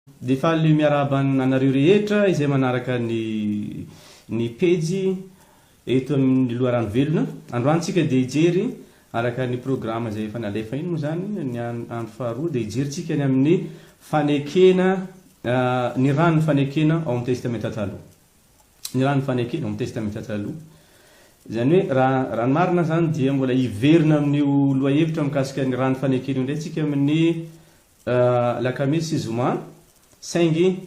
Dia faly miarahaba anareo rehetra izay manaraka ny PEJY eto amin'ny Loharano velona. Androany tsika dia hijery araka ny programma izay efa nalefa iny moa zany ny andro faharoa dia hijery tsika ny amin'ny fanekena ny rano fanekena ao amin'ny Testamenta Taloha. Ny rano fanekena ao amin'ny Testamenta Taloha. Zany hoe raha marina zany dia mbola hiverina amin'io lohahevitra mikasika ny rano fanekena indray tsika amin'ny lakamisy zoma saingy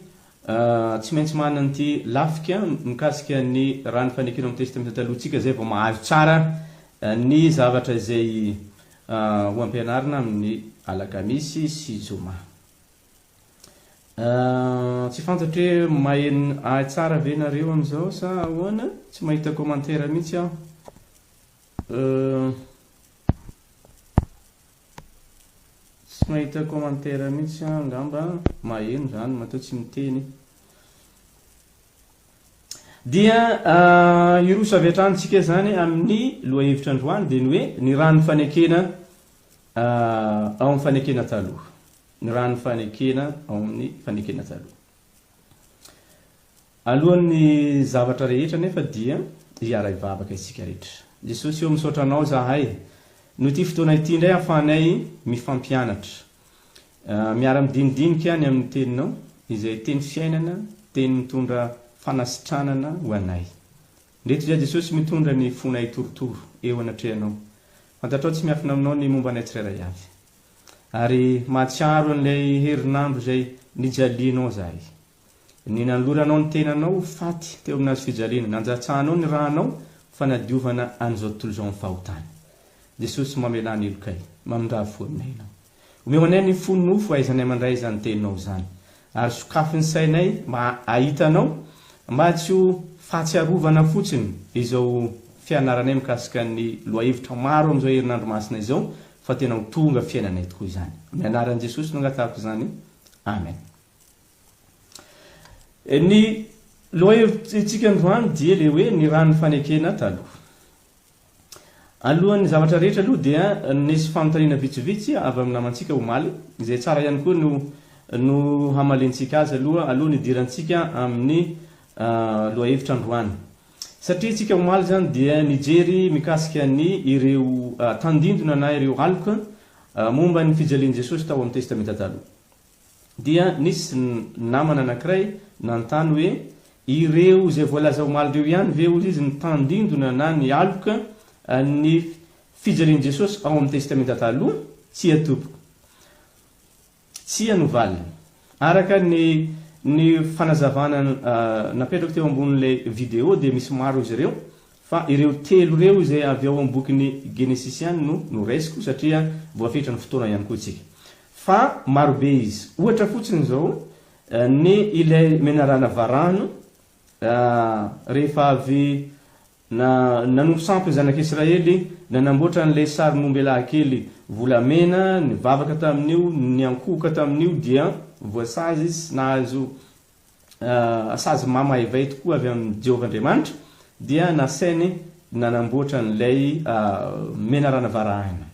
tsy maintsy manana an'ity lafika mikasika ny rano fanekena amin'ny Testamenta Taloha tsika zay vao mahazo tsara ny zavatra izay ho ampianarina amin'ny alakamisy sy zoma. Tsy fantatro hoe maheno tsara ve nareo amin'izao sa ahoana? Tsy mahita commentaire mihitsy aho. Tsy mahita commentaire mihitsy aho, ngamba maheno zany matoa tsy miteny. Dia iroso avy hatrany zany amin'ny lohahevitra androany dia ny hoe ny rano fanekena ao amin'ny fanekena taloha. Ny rano fanekena ao amin'ny fanekena taloha. Alohan'ny zavatra rehetra nefa dia hiara-hivavaka isika rehetra. Jesosy eo misaotra anao zahay. No ty fotoana ity indray ahafahanay mifampianatra. Miara-midinidinika any amin'ny teninao izay teny fiainana, teny mitondra fanasitranana ho anay. Ndreto dia Jesosy mitondra ny fonay torotoro eo anatrehanao. Fantatrao tsy miafina aminao ny momba anay tsirairay avy. Ary mahatsiaro an'ilay herinandro izay nijalianao zahay. Ny nanoloranao ny tenanao faty teo aminazy fijaliana. Nanjatsahanao ny rahanao fanadiovana an'izao tontolo izao amin'ny fahotany. Jesosy mamelana elokay, mamindra fo aminay ianao. Omeo anay ny fonofo aizanay mandray izany teninao izany. Ary sokafin'ny sainay ahitanao mba tsy ho fahatsiarovana fotsiny izao fianaranay mikasika ny lohahevitra maro amin'izao herinandro masina izao fa tena ho tonga fiainanay tokoa izany. Amin'ny anaran'i Jesosy no angatahako izany. Amen. Ny lohahevitsika androany dia le hoe ny rano fanekena taloha. Alohan'ny zavatra rehetra aloha dia nisy fanontaniana vitsivitsy avy amin'ny namantsika omaly izay tsara ihany koa no hamalentsika azy alohan'ny idirantsika amin'ny lohahevitra androany. Satria tsika omaly zany dia nijery mikasika ny ireo tandindona na ireo aloka momba ny fijalian'i Jesosy tao amin'ny Testamenta Taloha. Dia nisy namana anankiray nanontany hoe ireo izay voalaza omaly ireo ihany ve hozy izy ny tandindona na ny aloka ny fijalian'i Jesosy ao amin'ny Testamenta Taloha? Tsy atompoko. Tsy anovalina. Araka ny fanazavana napetrako teo ambonin'ilay vidéo dia misy maro izy ireo fa ireo telo ireo izay avy ao amin'ny bokin'ny Genesisiany no resiko satria voafetra ny fotoana ihany koa tsika. Fa marobe izy. Ohatra fotsiny izao ny ilay menarana varano rehefa avy nanompo sampy ny zanak'Israely nanamboatra n'ilay sarin'ombelay kely volamena, ny vavaka tamin'io, ny ankoka tamin'io dia voasazy izy nahazo sazy mamaivay tokoa avy amin'ny Jehovah-Andriamanitra dia nasainy nanamboatra n'ilay menarana varahana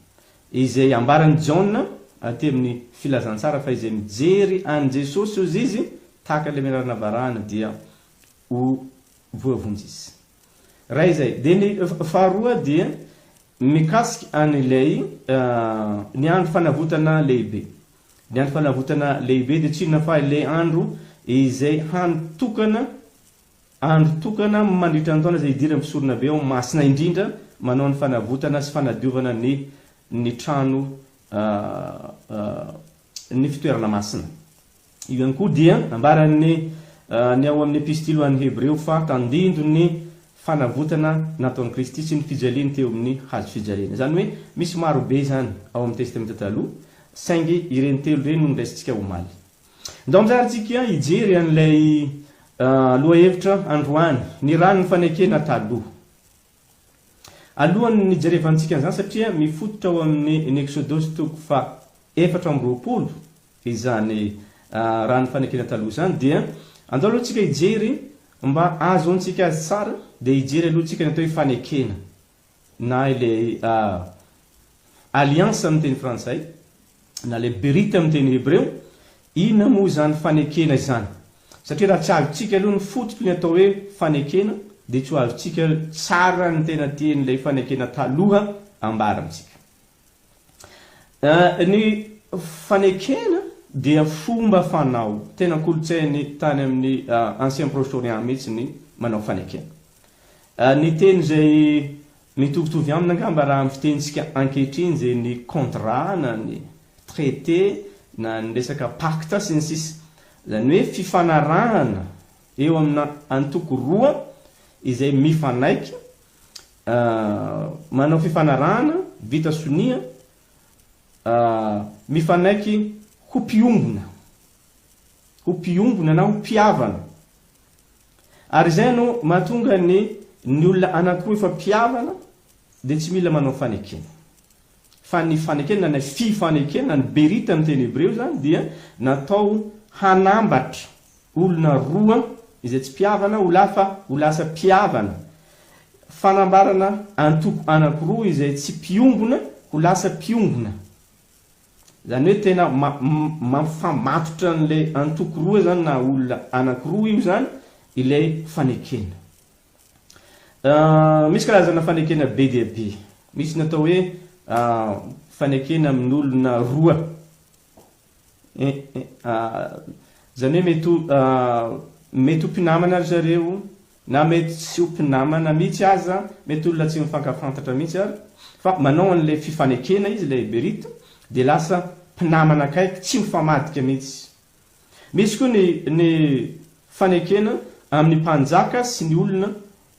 izay ambaran'i Jaona aty amin'ny filazantsara fa izay mijery an' Jesosy ozy izy tahaka ilay menarana varahana dia ho voavonjy izy. Ray izay. Dia ny faharoa dia mikasika an'ilay ny andro fanavotana lehibe. Ny andro fanavotana lehibe dia tsinona fa ilay andro izay andro tokana mandritra ny taona izay idira misorona be ao masina indrindra manao ny fanavotana sy fanadiovana ny trano ny fitoerana masina. Io ihany koa dia ambaran'ny ny ao amin'ny epistily ho an'ny Hebreo fa tandindo ny fanavotana nataon'i Kristy sy ny fijaliany teo amin'ny hazo fijaliana. Zany hoe misy maro be zany ao amin'ny Testamenta Taloha saingy ireny telo ireny no niraisintsika omaly. Ndao amin'izaritsika hijery an'ilay lohahevitra androany ny rano fanekena taloha. Alohan'ny nijerevantsika an'izany satria mifototra ao amin'ny Exodosy toko fa 4:20 izany rano fanekena taloha zany dia andao aloha tsika hijery mba azo antsika azy tsara dia hijery aloha tsika ny atao hoe fanekena na ilay alliance amin'ny teny frantsay na le berite amin'ny teny hebreo Inona moa zany fanekena izany? Satria raha tsy avintsika aloha ny fototra ny atao hoe fanekena dia tsy avintsika tsara ny tena tian'ilay fanekena taloha ambara amintsika. Ny fanekena dia fomba fanao tena kolotsainy tany amin'ny ancien proche orient mihitsy ny manao fanekena. Ny teny izay mitovitovy amina angamba raha amin'ny fitenitsika ankehitriny izay ny contrat na ny traité na ny resaka pacte sy ny sisa. Zany hoe fifanarahana eo amina antoko roa izay mifanaiky manao fifanarahana vita sonia mifanaiky ho mpiongona na ho mpiavana. Ary izay no mahatonga ny olona anankiroa efa mpiavana dia tsy mila manao fanekena. Fa ny fanekena na fifanekena ny berita amin'ny teny hebreo zany dia natao hanambatra olona roa izay tsy mpiavana ho lasa mpiavana. Fanambarana antoko anankiroa izay tsy mpiongona ho lasa mpiongona. Zany hoe tena mampifamatotra an'ilay antoko roa zany na olona anankiroa io zany ilay fanekena. Misy karazana fanekena be dia be. Misy natao hoe fanekena amin'olona roa. Zany hoe mety ho mpinamana ry zareo na mety tsy ho mpinamana mihitsy aza, mety olona tsy mifankafantatra mihitsy ary fa manao an'ilay fifanekena izy ilay berita dia lasa mpinamana akaiky tsy mifamadika mihitsy. Misy koa ny fanekena amin'ny mpanjaka sy ny olona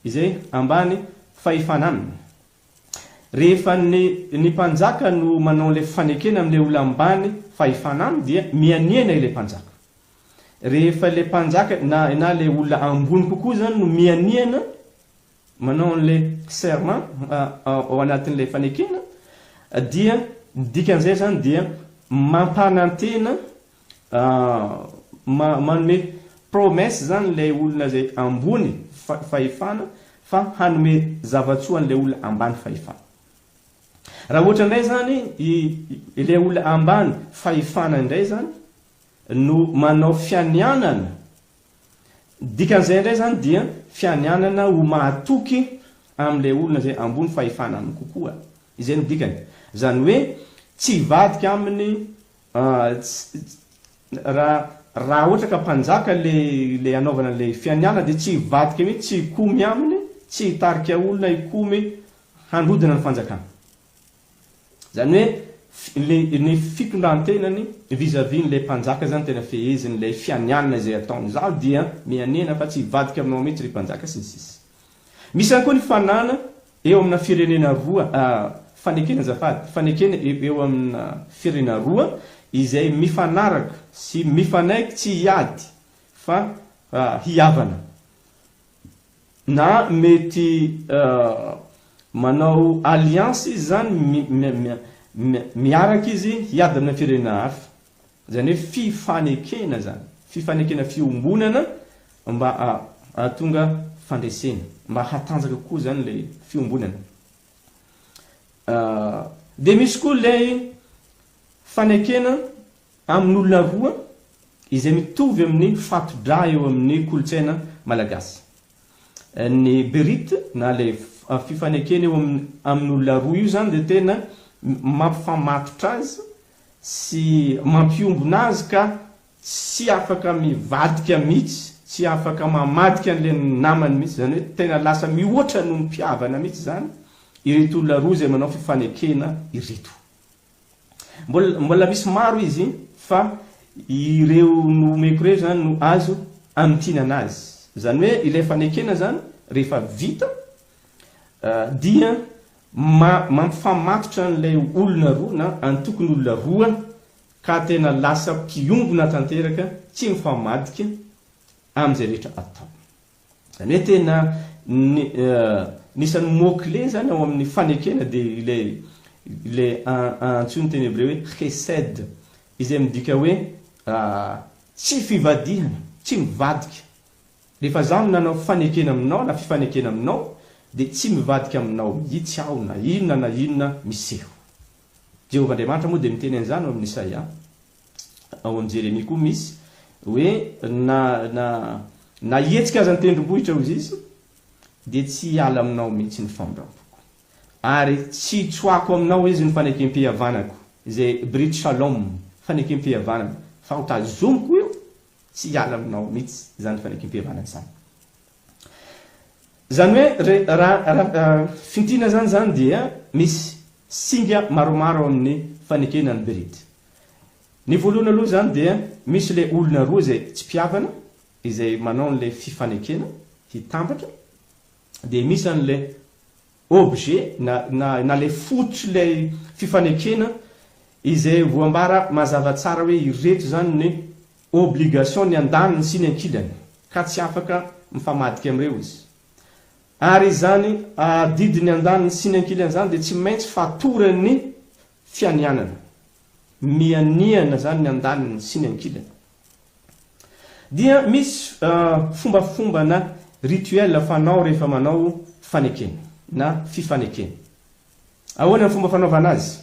izay ambany fahifanamina. Rehefa ny mpanjaka no manao ilay fanekena amin'ilay olona ambany fahifanamina dia mianiana ilay mpanjaka. Rehefa ilay mpanjaka na ilay olona ambony kokoa zany no mianiana manao an'ilay serment ao anatin'ilay fanekena dia dikan'izay zany dia mampanantena manome promesse zany ilay olona zay ambony fahefana fa hanome zavatsoa an'ilay olona ambany fahefana. Raha ohatra indray zany ilay olona ambany fahefana indray zany no manao fianianana, dikan'izay indray zany dia fianianana ho mahatoky amin'ilay olona zay ambony fahefana aminy kokoa. Izay no dikany. Zany hoe tsy vadika aminy raha ohatra ka mpanjaka le anaovana le fianiana dia tsy vadika mihitsy, tsy hikomy aminy, tsy hitarika olona hikomy handrodina ny fanjakana. Zany hoe ny fitondrantenany vis-à-vis n'ilay mpanjaka zany tena feheziny ilay fianianana izay ataony zao dia mianena fa tsy vadika aminao mihitsy ry mpanjaka sy ny sisa. Misy ihany koa ny fanana eo amina firenena roa, fanekena zafady, fanekena eo amina firenena roa izay mifanaraka sy mifanaiky tsy hiady fa hiavana. Na mety manao alliance izy zany miaraka izy hiady amina firenena hafa. Zany hoe fifanekena zany, fifanekena fiombonana mba tonga fandresena, mba hatanjaka koa zany ilay fiombonana. Dia misy koa ilay fanekena amin'olona roa izay mitovy amin'ny fatodra eo amin'ny kolotsaina malagasy. Ny berita na ilay fifanekena eo amin'olona roa io zany dia tena mampifamatotra azy sy mampiombona azy ka tsy afaka mivadika mihitsy, tsy afaka mamadika an'ilay namany mihitsy. Zany hoe tena lasa mihoatra no mpiavana mihitsy zany ireto olona roa izay manao fifanekena ireto. Mbola misy maro izy fa ireo nomeko ireo zany no azo amintinana azy. Zany hoe ilay fanekena zany rehefa vita dia mampifamatotra n'ilay olona roa na antokony olona roa ka tena lasa mpiombona tanteraka tsy mifamadika amin'izay rehetra atao. Zany hoe tena nisan'ny mot-clé zany ao amin'ny fanekena dia ilay antsony teny hebreo hoe chesed, izay midika hoe tsy fivadihana, tsy mivadika. Rehefa zaho nanao fanekena aminao na fifanekena aminao dia tsy mivadika aminao mihitsy aho na inona miseho. Jehovah Andriamanitra moa dia miteny an'izany ao amin'ny Isaia ao amin'ny Jérémie koa misy hoe na hetsika aza ny tendrombohitra hozy izy dia tsy hiala aminao mihitsy ny famindrampo ary tsy tsoako aminao izy ny fanekem-pihavanako izay brit shalom fanekem-pihavanako fa ho tazomiko io tsy hiala aminao mihitsy zany fanekem-pihavanako zany. Zany hoe raha fintina zany dia misy singa maromaro amin'ny fanekena ny brit. Ny voalohany aloha zany dia misy le olona roa izay tsy mpiavana izay manao an'le fifanekena hitambatra, dia misy an'le objet na le fototry le fifanekena izay voambara mazava tsara hoe ireto zany ny obligation ny andaniny sy ny ankilany ka tsy afaka mifamadika amin'ireo izy. Ary zany didiny andaniny sy ny ankilany zany dia tsy maintsy fatorany fianianana, mianiana zany ny andaniny sy ny ankilany. Dia misy fombafomba na rituel fanao rehefa manao fanekena na fifanekena. Ahoana ny fomba fanaovana azy?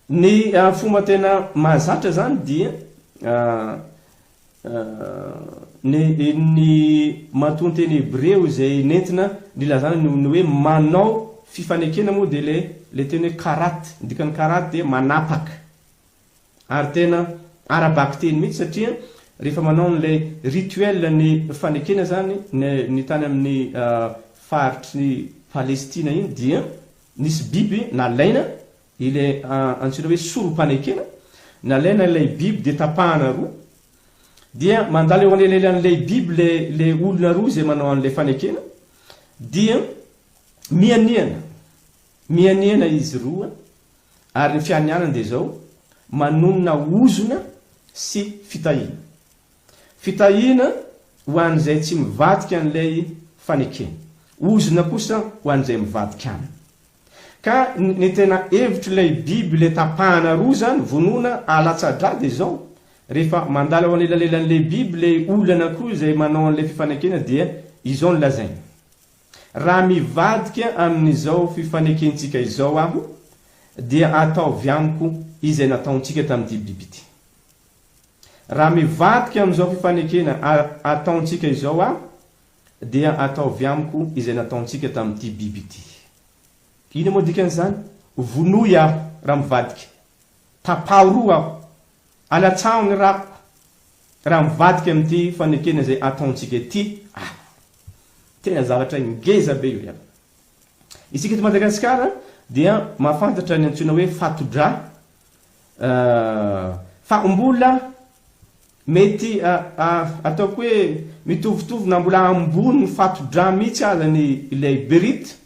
Ny fomba tena mahazatra zany dia ny matonteny hebreo izay nentina nilazana ny hoe manao fifanekena moa dia le teny hoe karaty, dikany karaty dia manapaka. Ary tena arabaky teny mihitsy satria rehefa manao n'le rituel ny fanekena zany ny tany amin'ny faritry ny Palestina iny dia nisy biby nalaina ile antsina hoe sorom-panekena, nalaina ilay biby dia tapahana roa, dia mandalo eo anelanelan'ilay biby le olona roa izay manao an'ilay fanekena, dia mianiana izy roa. Ary ny fianianana dia zao manonona ozona sy fitahina. Fitahina ho an'izay tsy mivadika an'ilay fanekena, ozona kosa ho an'izay mivadika aminy. Ka ny tena hevitry ilay biby le tapahana roa zany vonona alatsadra dia zao rehefa mandalo ao anelalelan'ilay biby le olona anankiroa izay manao an'ilay fifanekena dia izao ny lazaina: raha mivadika amin'izao fifanekentsika izao aho dia ataovy amiko izay nataontsika tamin'ity biby ity. Raha mivadika amin'izao fifanekena ataontsika izao aho dia ataovy amiko izay nataontsika tamin'ity biby ity. Ino moa dikan'izany? Vonoy aho raha mivadika, tapaho roa aho, alatsao ny rako raha mivadika amin'ity fanekena izay ataontsika ity. Tena zavatra ngeza be io. Isika eto Madagasikara dia mahafantatra ny antsoina hoe fatodra, fa mbola mety ataoko hoe mitovitovy na mbola ambony ny fatodra mihitsy aza ny ilay berit,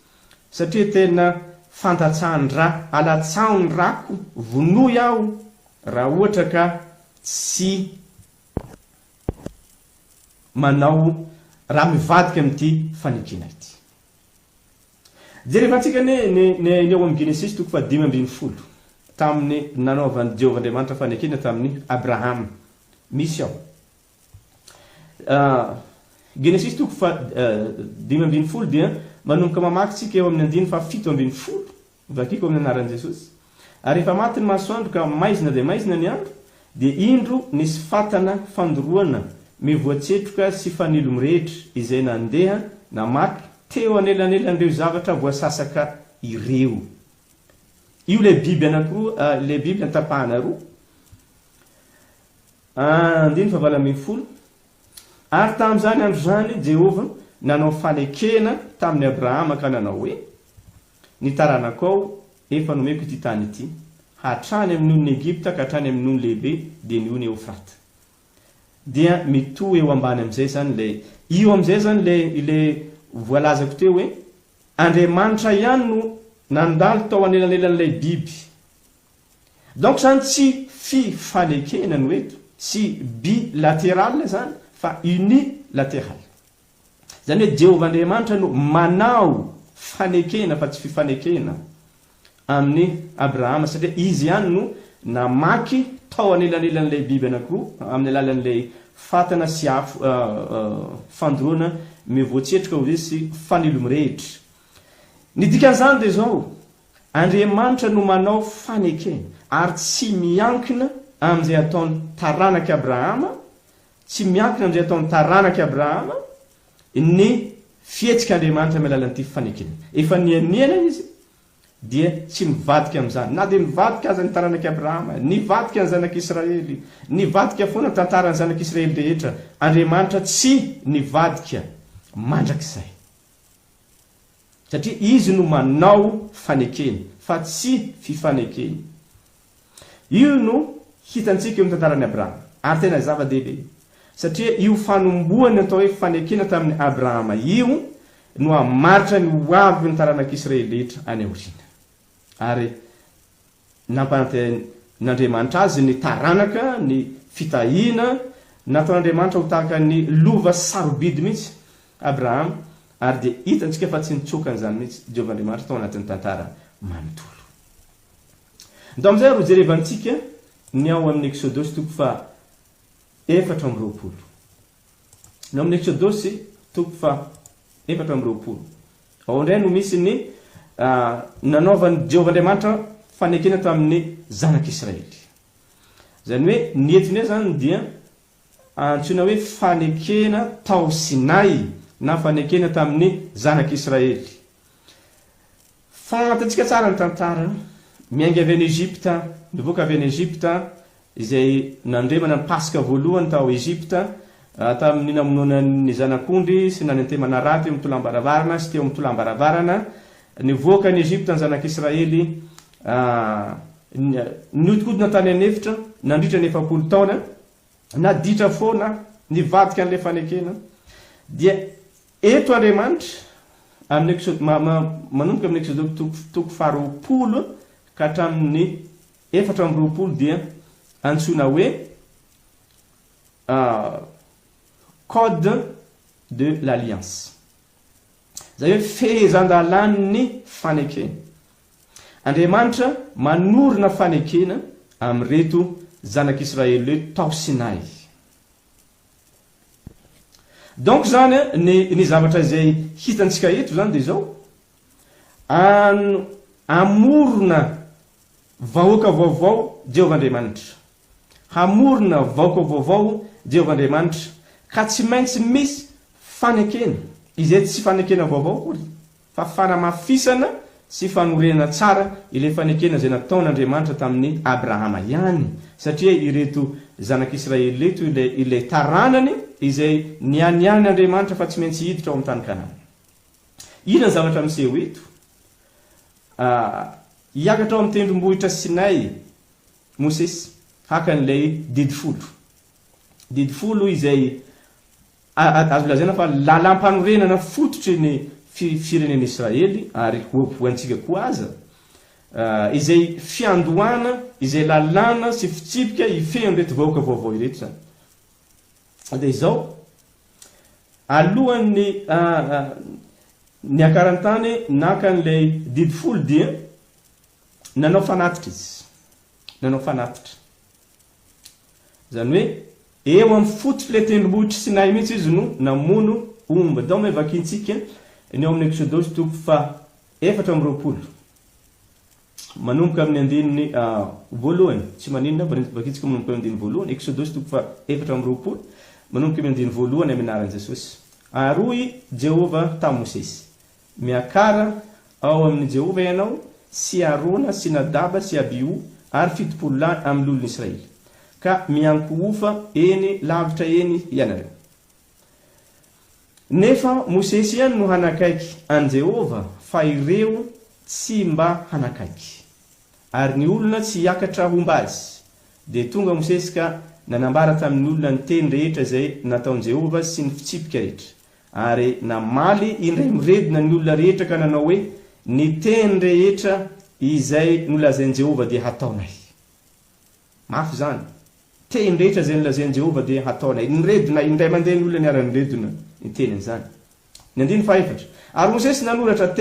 satria tena fantatsahany-dra, alatsao ny rako, vonoy aho raha ohatra ka tsy manao raha mivadika amin'ity fanekena ity. Jerevantsika ny eo amin'ny Genesis 5:12 tamin'ny nanaovan'i Jehovahandriamanitra fanekena tamin'ny Abraham. Misy ao Genesis 5:12 dia manomboka mamakytsika eo amin'ny 7:10 vakiko amin'ny anaran'i Jesosy. Ary rehefa maty ny masoandro ka maizina dia maizina ny andro, dia indro nisy fatana fandoroana mivoatsetroka sy fanilo mirehitra izay nandeha namaky teo anelanelan'ireo zavatra voasasaka ireo. Io le biby anankiroa, le biby natapahana roa. 9:20 Ary tamin'izany andro zany Jehova nanao fanekena tamin'ny Abrahama ka nanao hoe: ny taranakao efa nomeko ity tany ity, hatrany amin'ny non'ny Egypta ka hatrany amin'ny non'ny lehibe dia ny ony Eufrate. Dia mitohy eo ambany amin'izay zany le io amin'izay zany le voalazako teo hoe Andriamanitra ihany no nandalo tao anelanelan'ilay biby. Donc zany tsy fifanekena no eto, sy bilatéral zany, fa unilatéral. Zany hoe Jehovahandriamanitra no manao fanekena fa tsy fifanekena amin'ny Abrahama, satria izy ihany no namaky tao anelanelan'ilay biby anankiroa amin'ny alalan'ilay fatana sy fandoroana mivoatsetroka ho izy sy fanilo mirehitra. Ny dikan'izany dia zao, Andriamanitra no manao fanekena ary tsy miankina amin'izay ataony taranaky Abrahama, tsy miankina amin'izay ataony taranaky Abrahama ny fihetsik'Andriamanitra amin'ny alalan'ity fanekena. Efa nianiana izy dia tsy mivadika amin'izany. Na dia mivadika aza ny taranaky Abrahama, nivadika ny zanak'Israely, nivadika foana tantarany zanak'Israely rehetra, Andriamanitra tsy nivadika mandrakizay. Satria izy no manao fanekena, fa tsy fifanekena. Io no hitantsika eo amin'ny tantaran'ny Abrahama. Ary tena zava-dehibe. Satria io fanombohany atao hoe fanekena tamin'ny Abrahama io no hamaritra ny hoavy ny taranak'Israely rehetra any aoriana. Ary nampananten'Andriamanitra azy ny taranaka, ny fitahiana, nataon'Andriamanitra ho tahaka ny lova sarobidy mihitsy Abrahama, ary dia hitantsika fa tsy nitsokany zany mihitsy Jehovahandriamanitra tao anatin'ny tantara manontolo. Ndao amin'izay ro jerevantsika ny ao amin'ny Exodosy toko fa 4:20. Ny amin'ny Exodosy toko fa 4:20. Ao indray no misy ny nanaovan'ny Jehovahandriamanitra fanekena tamin'ny zanak'Israely. Zany hoe nientiny zany dia antsoina hoe fanekena tao Sinay na fanekena tamin'ny zanak'Israely. Fantatsika tsara ny tantara, miainga avy any Egypta, nivoaka avy any Egypta, izay nandremana ny Pasika voalohany tao Egypta, tamin'ny namononan'ny zanak'ondry sy nanentemana raty eo amin'ny tolambaravarana sy teo amin'ny tolambaravarana. Nivoaka ny Egypta ny zanak'Israely, niodikodina tany anefitra, nandritra ny 40 taona, naditra foana, nivadika an'ilay fanekena. Dia eto Andriamanitra amin'ny manomboka amin'ny Exodosy toko 20 ka hatramin'ny 4:20 dia antsoina hoe code de l'alliance. Zay hoe fehezan-dalan'ny fanekena. Andriamanitra manorina fanekena amin'reto zanak'Israely tao Sinay. Donc zany ny zavatra izay hitantsika eto zany dia zao, amorona vahoaka vaovao Jehovahandriamanitra, hamorona vahoaka vaovao Jehovahandriamanitra, ka tsy maintsy misy fanekena izay tsy fanekena vaovao kory, fa fanamafisana sy fanorenana tsara ilay fanekena izay nataon'Andriamanitra tamin'ny Abrahama ihany. Satria ireto zanak'Israely reto ilay taranany izay nianiany Andriamanitra fa tsy maintsy hiditra ao amin'ny tany Kanana. Inona zavatra miseho eto? Hiakatra ao amin'ny tendrombohitra Sinay Mosesy haka an'ilay didifolo izay azo lazaina fa lalam-panorenana fototry ny firenen'ny Israely, ary hoantsika koa aza izay fiandohana, izay lalàna sy fitsipika ifehan'ireto vahoaka vaovao ireto zany. Dia izao alohan'ny ny akarantany naka an'ilay didifolo dia nanao fanatitra izy, nanao fanatitra. Zany hoe eo amin'ny fototry ilay tendrombohitra Sinay mihitsy izy no namono omba. Dao me vakintsika ny ao amin'ny Exodosy toko fa 4:20 manomboka amin'ny andininy voalohany, tsy maninona vakintsika manomboka amin'ny andininy voalohany. Exodosy toko fa 4:20 manomboka amin'ny andininy voalohany amin'ny anaran'i Jesosy. Aroy Jehova tamin'i Mosesy, miakara ao amin'ny Jehova ianao sy Arona sy Nadaba sy Abihu ary 70 lahy amin'ny olon'i Israely, ka miankohofa eny lavitra eny ianareo. Nefa Mosesy ihany no hanakaiky an Jehova, fa ireo tsy mba hanakaiky, ary ny olona tsy hiakatra homba azy. Dia tonga Mosesy ka nanambara tamin'ny olona ny teny rehetra izay nataon Jehova sy ny fitsipika rehetra, ary namaly indray miredina ny olona rehetra ka nanao hoe ny teny rehetra izay nolazain'i Jehova dia hataonay. Mafy zany. Teny rehetra izay nolazain'i Jehova dia hataonay. Niredina indray mandeha ny olona niara niredina ny teny zany. Ny andiny faefatra. Ary Mosesy nanoratra ny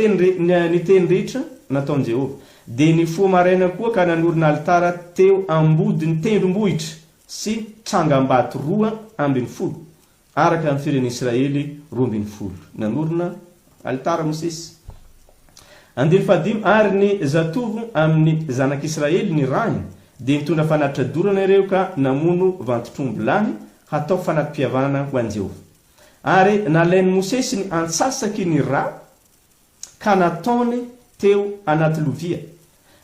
teny rehetra nataon'i Jehova. Dia ny fomaraina koa ka nanorina alitara teo ambodiny tendrombohitra sy trangam-bato 12, araka amin'ny firenen'i Israely 12. Nanorina alitara Mosesy. Andiny 15 ary ny zatovo amin'ny zanak'Israely ny rany dia nitondra fanatradorana ireo ka namono vantotrombolany hatao fanampiavana ho an Jehova. Ary nalainy Mosesy ny antsasaky ny ra ka nataony teo anaty lovia,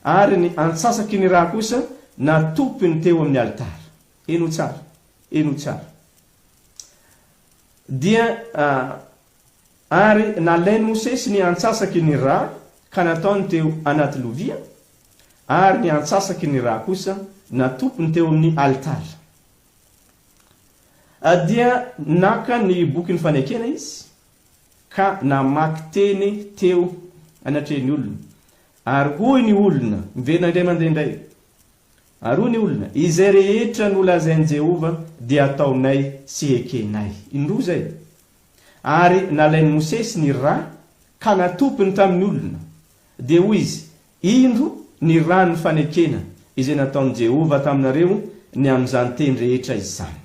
ary ny antsasaky ny ra kosa natopiny teo amin'ny altara. Eno tsara. Dia ary nalainy Mosesy ny antsasaky ny ra ka nataony teo anaty lovia, ary ny antsasaky ny ra kosa natopiny teo amin'ny altara. Dia naka ny boky ny fanekena izy ka namaky teny teo anatrehany olona. Ary hoy ny olona, miverina indray mandehandray. Ary hoy ny olona, izay rehetra nolazainy Jehova dia ataonay sy ekenay. Indroa zay. Ary nalainy Mosesy ny ra ka natopiny tamin'ny olona. Dia hoy izy, indro ny ra ny fanekena izay nataony Jehova taminareo ny amin'izany teny rehetra izany.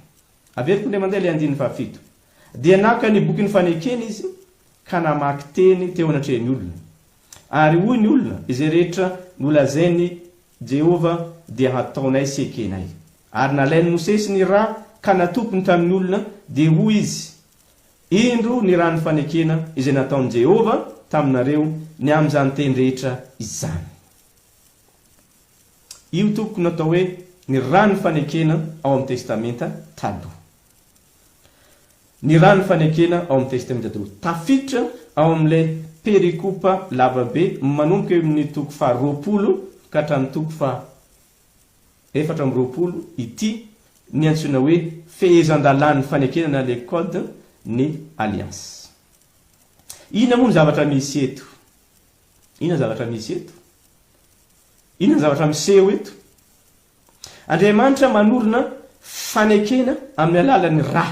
Averiko ndray mandeha le 17. Dia naka ny boky ny fanekena izy ka namaky teny teo anatrehany olona. Ary hoy ny olona, izay rehetra nolazainy Jehova dia hataonay sy ekenay. Ary nalainy Mosesy ny ra ka natopiny tamin'ny olona, dia hoy izy, indro ny ra ny fanekena izay nataony Jehova taminareo ny amin'izany teny rehetra izany. Io tokony natao hoe ny ra ny fanekena ao amin'ny Testamenta Taloha. Ny ra ny fanekena ao amin'ny Testamenta Taloha tafiditra ao amin'ilay perikopa lavabe manomboka eo amin'ny toko 20 ka hatramin'ny toko 420 ity ny antsoina hoe fehezan-dalan'ny fanekena na le code ny alliance. Ina moa ny zavatra misy eto? Ina zavatra misy eto? Ina zavatra miseho eto? Andriamanitra manorina fanekena amin'ny alalan'ny ra.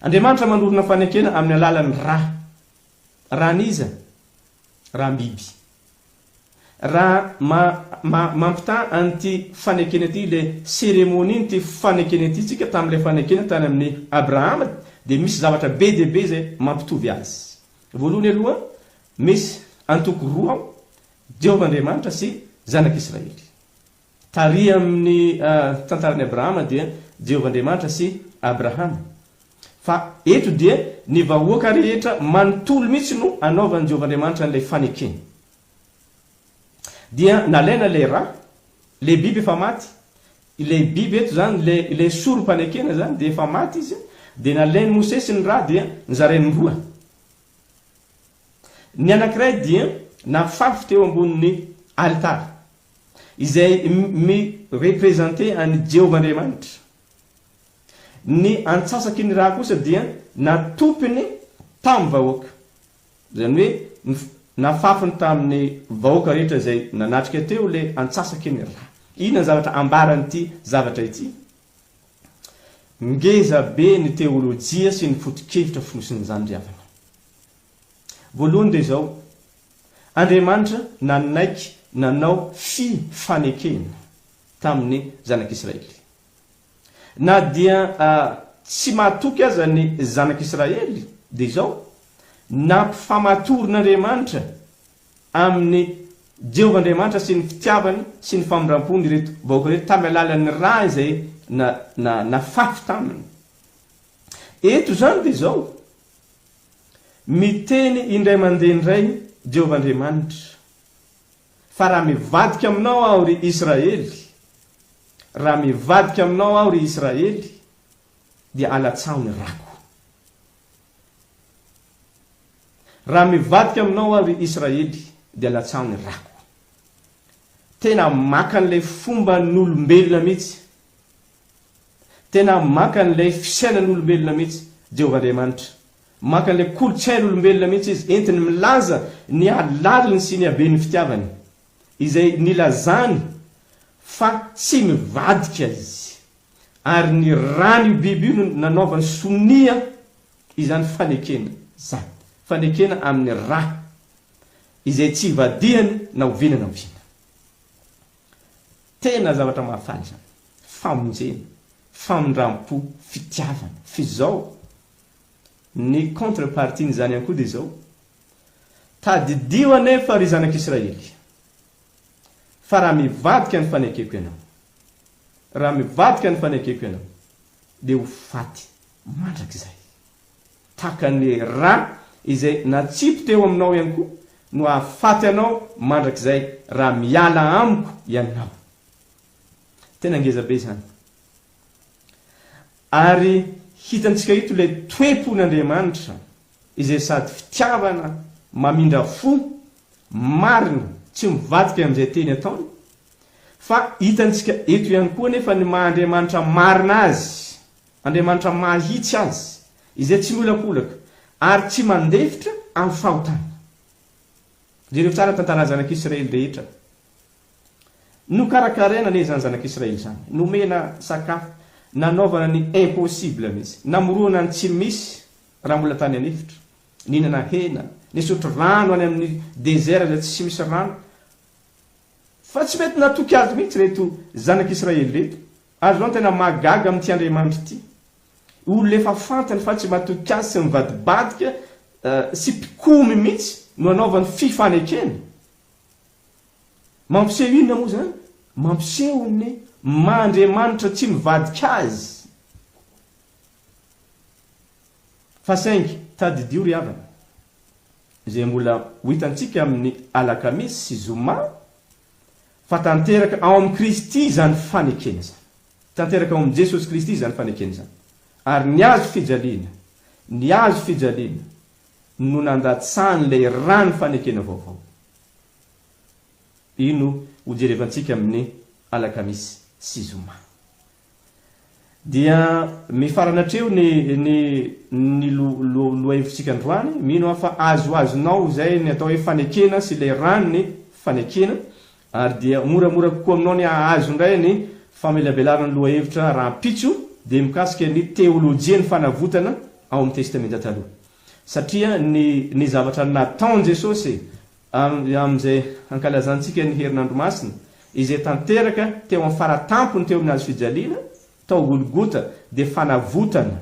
Andriamanitra manorina fanekena amin'ny alalan'ny ra. Raniza, rambibi. Ra mampita anty fanekena ty le cérémonie ty fanekena ty tsika tamin'ilay fanekena tany amin'ny Abrahama, dia misy zavatra be dia be zay mampitovy azy. Voalohany aloha misy antoko roa ao, Jehova Andriamanitra sy zanak'Israely. Tary amin'ny tantaran'ny Abrahama dia Jehova Andriamanitra sy Abrahama. Fa eto dia ny vahoaka rehetra manontolo mihitsy no anaovan'i Jehova Andriamanitra n'ilay fanekena. Dia nalaina le ra, le biby efa maty. Le biby eto zany le sorom-panekena zany dia efa maty izy, dia nalainy Mosesy ny ra dia nizarainy roa. Ny anankiray dia nafafy teo ambonin'ny altara, izay mi-représente an'i Jehova Andriamanitra. Ny antsasaky ny ra kosa dia natopiny tamin'ny vahoaka. Zany hoe nafafiny tamin'ny vahoaka rehetra izay nanatrika teo le antsasaky ny ra. Ina ny zavatra ambaran'ity zavatra ity? Ngeza be ny teolojia sy ny foto-kevitra finosin'izany riavana. Voalohany dia izao, Andriamanitra nanaiky nanao fanekena tamin'ny zanak'Israely. Na dia tsy mahatoky aza ny zanak'Israely, dia izao nampifamatorina amin'ny Jehova Andriamanitra sy ny fitiavany sy ny famindram-pony reto vahoaka reto tamin'ny alalan'ny ra izay nafafy taminy. Eto zany dia izao miteny indray mandeha indray Jehova Andriamanitra, fa raha mivadika aminao aho ry Israely, raha mivadika aminao aho ry Israely, dia alatsao ny rako. Raha mivadika aminao aho ry Israely, dia alatsao ny rako. Tena maka an'ilay fomba n'olombelona mihitsy, tena maka an'ilay fisainan'olombelona mihitsy Jehova Andriamanitra, maka an'ilay kolotsain'olombelona mihitsy izy, entiny milaza ny alaliny sy ny haben'ny fitiavany, izay nilazany fa tsy mivadika izy, ary ny rany biby io nanaovany sonia izany fanekena zany, fanekena amin'ny ra izay tsy vadihany na oviana na oviana. Tena zavatra mahafaly zany, famonjena, famindram-po, fitiavana, fizao. Ny contrepartie zany ihany koa dia izao, tadidio anefa ry zanak'Israely, fa raha mivadika ny fanekeko ianao, raha mivadika ny fanekeko ianao dia ho faty mandrakizay, tahaka ny ra izay natsipy teo aminao ihany koa no ahafaty anao mandrakizay raha miala amiko ianao. Tena ngeza be zany. Ary hitantsika ito ilay toepon'Andriamanitra izay sady fitiavana mamindra fo marina tsy mivadika amin'izay teny ataony, fa hitantsika eto ihany koa nefa ny maha-Andriamanitra marina azy, Andriamanitra mahitsy azy, izay tsy miolakolaka ary tsy mandefitra amin'ny fahotana. Jereo tsara tantara zanak'Israely rehetra. Nokarakaraina ne zany zanak'Israely zany, nomena sakafo, nanaovana ny impossible mihitsy, namoroana ny tsy misy raha mbola tany anefitra, ninana hena, nisotro rano any amin'ny désert izay tsy misy rano. Fa tsy mety natoky azy mihitsy reto zanak'Israely reto. Azo zany tena magaga amin'ity Andriamanitra ity. Olona efa fantany fa tsy matoky azy sy mivadibadika sy mpikomy mihitsy no anaovany fifanekena. Mampiseho inona moa zany? Mampiseho ny maha-Andriamanitra tsy mivadika azy. Fa saingy tadidio ry havana, izay mbola ho hitantsika amin'ny alakamisy sy zoma, fa tanteraka ao amin'ny Kristy zany fanekena zany. Tanteraka ao amin'ny Jesosy Kristy zany fanekena zany. Ary ny azo fijaliana no nandatsahany ilay rano fanekena vaovao. Ino ho jerevantsika amin'ny alakamisy sy zoma. Dia mifaranatreo ny lohahevitsika androany, mino fa azoazonao zay ny atao hoe fanekena sy ilay rano ny fanekena. Ary dia moramora kokoa aminao ny ahazo indray ny famelabelarana ny lohahevitra Rahampitso dia mikasika ny Teolojian'ny fanavotana ao amin'ny Testamenta Taloha. Satria ny zavatra nataon Jesosy amin'izay ankalazantsika ny herinandro masina, izay tanteraka teo amin'ny faratampony teo amin'ny azo fijaliana, tao Golgota, dia fanavotana.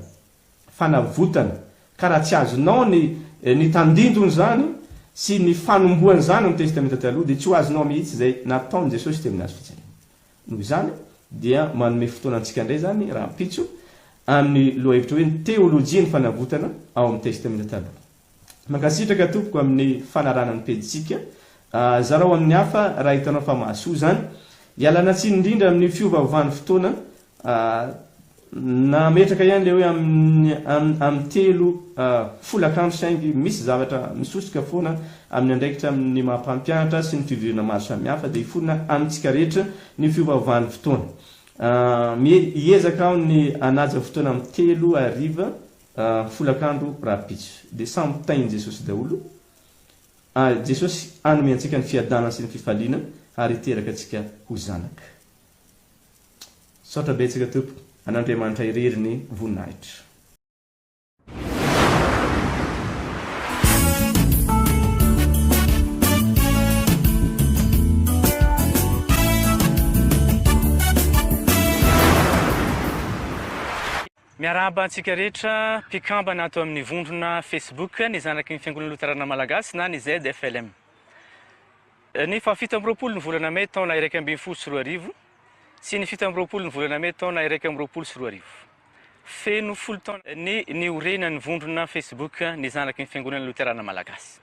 Ka raha tsy azonao ny tandindony zany sy ny fanomboany zany amin'ny Testamenta Taloha, dia tsy ho azonao mihitsy izay nataon Jesosy teo amin'ny azo fijaliana. Noho izany dia manome fotoana antsika indray zany Rahampitso amin'ny lohahevitra hoe ny teolojian'ny fanavotana ao amin'ny Testamenta Taloha. Mankasitraka tompoko amin'ny fanarana ny pejysika, zarao amin'ny hafa raha hitanao fa mahasoa zany, ialana tsiny indrindra amin'ny fiovaovan'ny fotoana, nametraka ihany le hoe amin'ny telo folakandro saingy misy zavatra misosoka foana amin'ny andraikitra amin'ny mahampampianatra sy ny fivirina maro samihafa, dia hifonina amintsika rehetra ny fiovaovan'ny fotoana. Hiezaka ao ny anaja fotoana amin'ny 3 folakandro Rahampitso, dia samy tainy Jesosy daholo. Jesosy anome antsika ny fiadanana sy ny fifaliana ary hiteraka antsika ho zanaka. Saotra betsaka tompo, an'Andriamanitra irery ny voninahitra. Miarahaba antsika rehetra mpikambana ato amin'ny vondrona Facebook ny zanaky ny fiangonana Loterana-Malagasy na ny ZFLM. Ny fafito amby roapolo ny volana May taona 2012 sy ny fito amby roapolo ny volana May taona 2012. Feno folo taona ny orena ny vondrona Facebook ny zanaky ny fiangonana Loterana-Malagasy.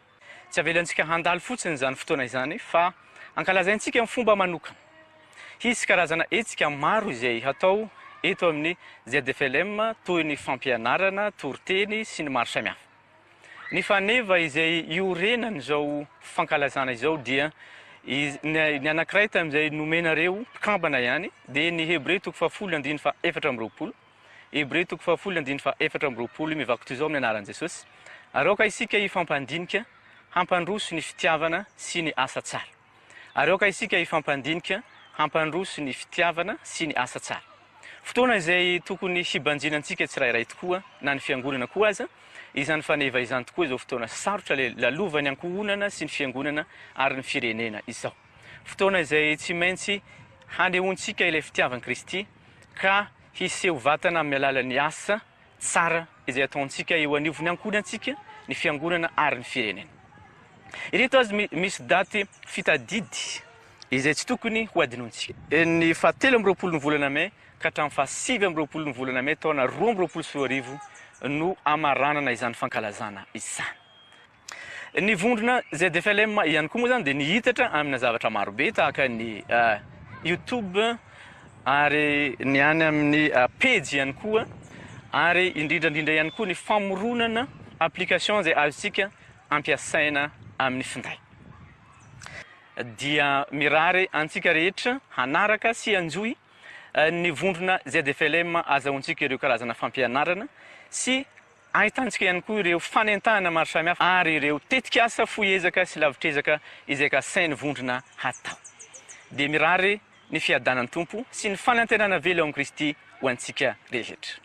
Tsy avelantsika handalo fotsiny zany fotoana izany fa ankalazaintsika amin'ny fomba manokana. Hisy karazana hetsika maro izay hatao eto amin'ny ZFLM toy ny fampianarana, toriteny sy ny maro samihafa. Ny faneva izay iorenany izao fankalazana izao dia ny anankiray tamin'izay nomenareo mpikambana ihany, dia ny Hebreo 10:4 Hebreo 10:4 mivaky toy izao amin'ny anaran'i Jesosy. Aroka isika ifampandinika hampandroso ny fitiavana sy ny asa tsara. Aroka isika ifampandinika hampandroso ny fitiavana sy ny asa tsara. Fotoana izay tokony hibanjinantsika tsirairay tokoa na ny fiangonana koa aza, izany faneva izany tokoa izao fotoana sarotra lalovany ankohonana sy ny fiangonana ary ny firenena izao. Fotoana izay tsy maintsy hanehoantsika ilay fitiavan'i Kristy ka hiseho vatana amin'ny alalan'ny asa tsara izay ataontsika eo anivony ankohonantsika ny fiangonana ary ny firenena. Ireto azy misy daty fitadidy izay tsy tokony ho adinontsika. Ny 17 ny volana May ka hatramin'ny 27 ny volana May taona 2024 no amaranana izany fankalazana izany. Ny vondrona ZFLM ihany koa moa zany dia nihitatra amina zavatra marobe tahaka ny YouTube ary ny any amin'ny PEJY ihany koa, ary indrindrandrindra ihany koa ny famoronana application izay azontsika ampiasaina amin'ny finday. Dia mirary antsika rehetra hanaraka sy anjoy ny vondrona ZFLM azahoantsika ireo karazana fampianarana sy ahitantsika ihany koa ireo fanentahana maro samihafa ary ireo tetikasa foezaka sy lavitrezaka izay ka sainy vondrona hatao. Dia mirary ny fiadanan'ny tompo sy ny fanantenana velo amin'ny Kristy ho antsika rehetra.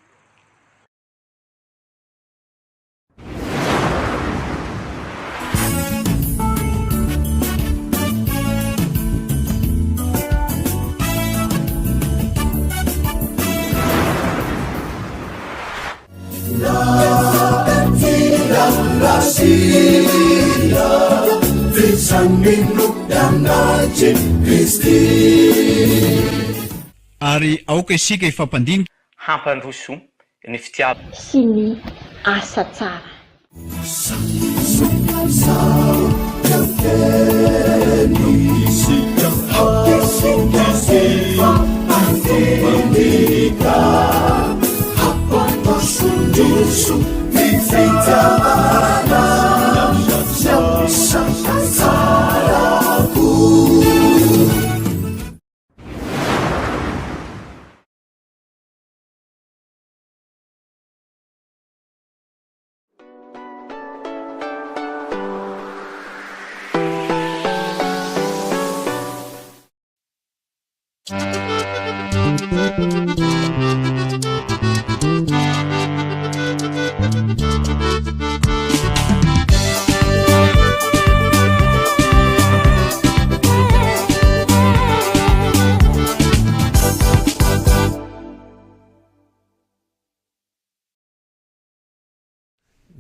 Ary aoka isika ifampandinika hampandroso ny fitiavana sy ny asa tsara.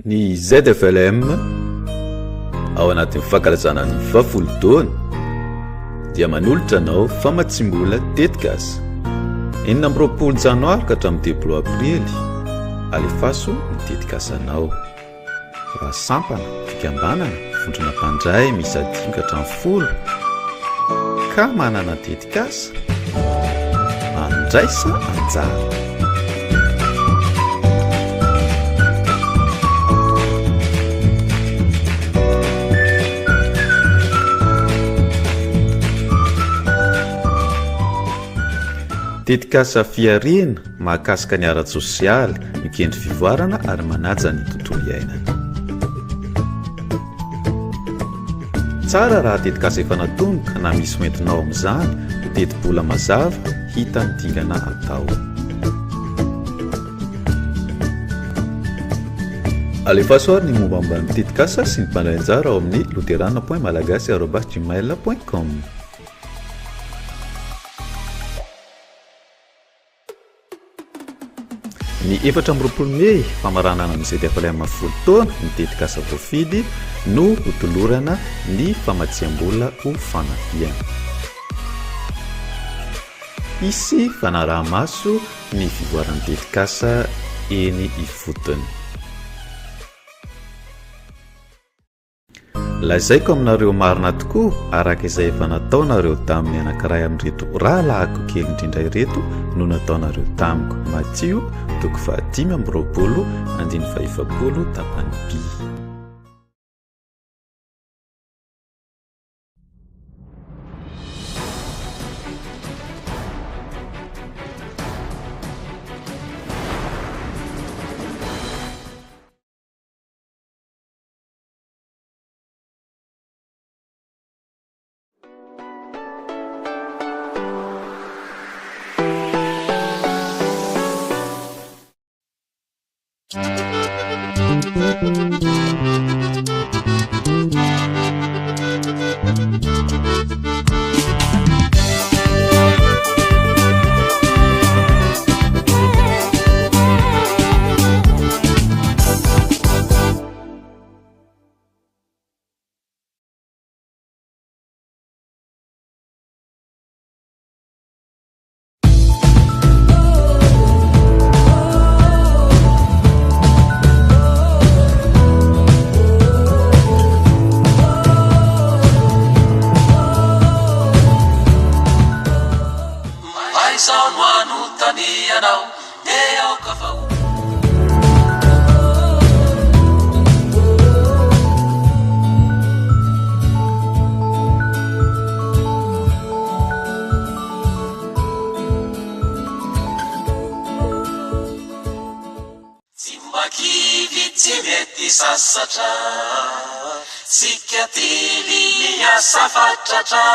Ny ZFLM ao anatin'ny fankalazana ny 20 taona dia manolotra anao famatsimbola tetikasa 20 janoary ka hatramin'ny 2 aprily alefaso ny tetikasanao raha sampana fikambanana vondrona mpandray misy 5 ka hatramin'ny 10 ka manana tetikasa andraisa anjara. Tetikasa fiarina mahakasika ny ara-tsosialy, mikendry fivoarana ary manaja ny tontolo iainana. Tsara raha tetikasa efa natomboka na misy mentinao amin'izany, teti-bola mazava hita ny dingana atao. Alefaso ary ny mombamomba ny tetikasa sy ny mpandray anjara ao amin'ny Loterana-Malagasy@gmail.com. Ny 14 May famaranana ny ZFLM 10 taona ny tetikasa voafidy no hotolorana ny famatsiam-bola ho fanafiana. Isy fanaraha-maso ny fivoaran'ny tetikasa eny ifotony. Lazaiko aminareo marina tokoa araka izay efa nataonareo tamin'ny anankiray amin'ireto rahalahako kely indrindra ireto no nataonareo tamiko. Mattio 5:20 tapany P. manotany ianao dia aoka vao. Tsy makivy tsy mety sasatra, sika tily miasa fatratra.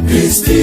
Kristi